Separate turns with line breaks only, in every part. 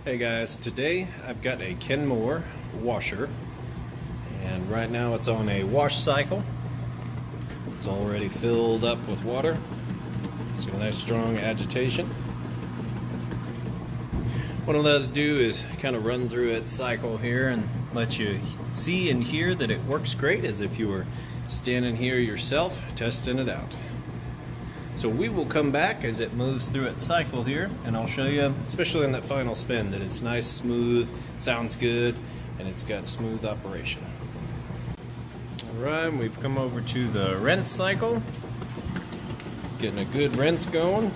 Hey guys, today I've got a Kenmore washer, and right now it's on a wash cycle. It's already filled up with water. It's got a nice strong agitation. What I'll let it do is kind of run through its cycle here and let you see and hear that it works great as if you were standing here yourself testing it out. So we will come back as it moves through its cycle here, and I'll show you, especially in that final spin, that it's nice, smooth, sounds good, and it's got smooth operation. Alright, we've come over to the rinse cycle. Getting a good rinse going.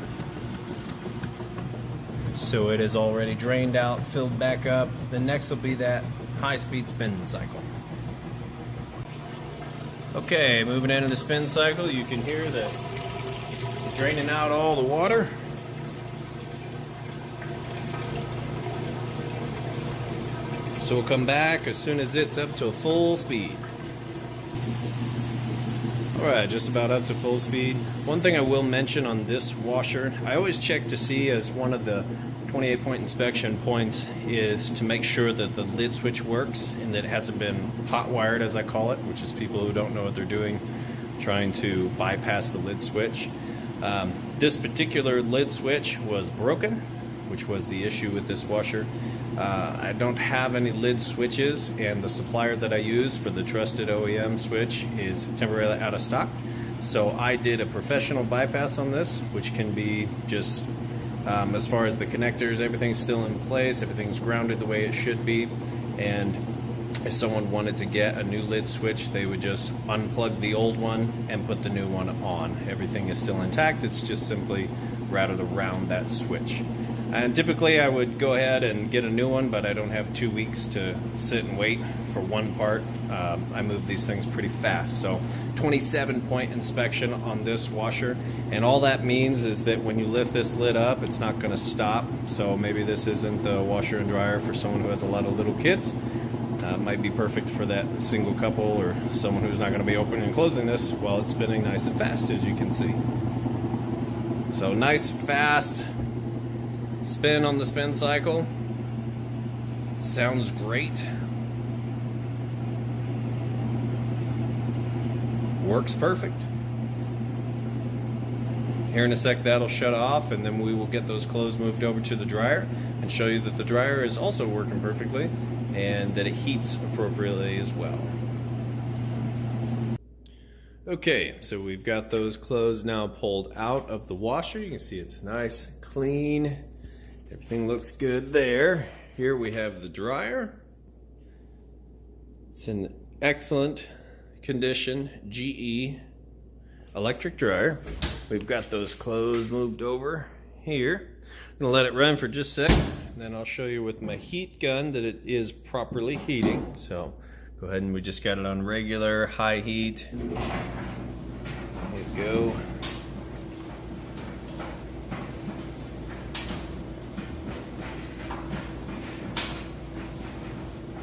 So it is already drained out, filled back up. The next will be that high-speed spin cycle. Okay, moving into the spin cycle, you can hear that draining out all the water. So we'll come back as soon as it's up to full speed. Alright, just about up to full speed. One thing I will mention on this washer, I always check to see, as one of the 28-point inspection points is to make sure that the lid switch works and that it hasn't been hot wired, as I call it, which is people who don't know what they're doing, trying to bypass the lid switch. This particular lid switch was broken, which was the issue with this washer. I don't have any lid switches, and the supplier that I use for the trusted OEM switch is temporarily out of stock. So I did a professional bypass on this, which can be just, as far as the connectors, everything's still in place, everything's grounded the way it should be, and if someone wanted to get a new lid switch, they would just unplug the old one and put the new one on. Everything is still intact, it's just simply routed around that switch. And typically I would go ahead and get a new one, but I don't have 2 weeks to sit and wait for one part. I move these things pretty fast. So 27-point inspection on this washer, and all that means is that when you lift this lid up, it's not going to stop. So maybe this isn't the washer and dryer for someone who has a lot of little kids. Might be perfect for that single couple or someone who's not going to be opening and closing this while it's spinning nice and fast, as you can see. So nice, fast spin on the spin cycle. Sounds great. Works perfect. Here in a sec that'll shut off, and then we will get those clothes moved over to the dryer and show you that the dryer is also working perfectly and that it heats appropriately as well. Okay, so we've got those clothes now pulled out of the washer. You can see it's nice, clean. Everything looks good there. Here we have the dryer. It's in excellent condition, GE electric dryer. We've got those clothes moved over here. I'm gonna let it run for just a sec, and then I'll show you with my heat gun that it is properly heating. So go ahead, and we just got it on regular high heat. There you go.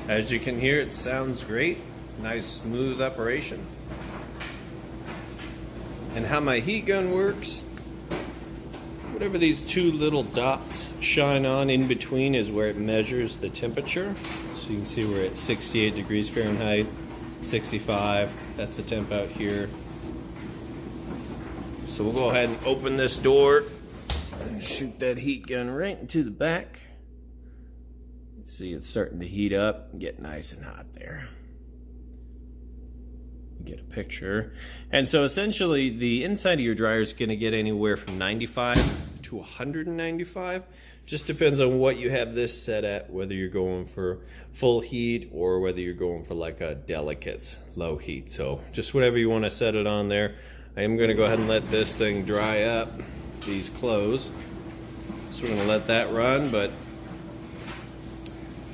As you can hear, it sounds great. Nice smooth operation. And how my heat gun works, whatever these two little dots shine on in between is where it measures the temperature. So you can see we're at 68 degrees Fahrenheit, 65, that's the temp out here. So we'll go ahead and open this door and shoot that heat gun right into the back. See, it's starting to heat up and get nice and hot there. Get a picture. And so essentially the inside of your dryer is going to get anywhere from 95 to 195. Just depends on what you have this set at, whether you're going for full heat or whether you're going for like a delicate low heat. So just whatever you want to set it on there. I am going to go ahead and let this thing dry up, these clothes. So we're going to let that run, but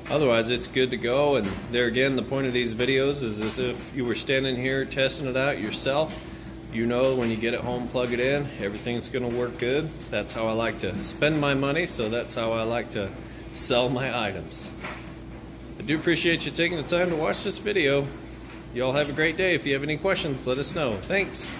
otherwise it's good to go. And there again, the point of these videos is as if you were standing here testing it out yourself. You know, when you get it home, plug it in, everything's going to work good. That's how I like to spend my money, so that's how I like to sell my items. I do appreciate you taking the time to watch this video. You all have a great day. If you have any questions, let us know. Thanks.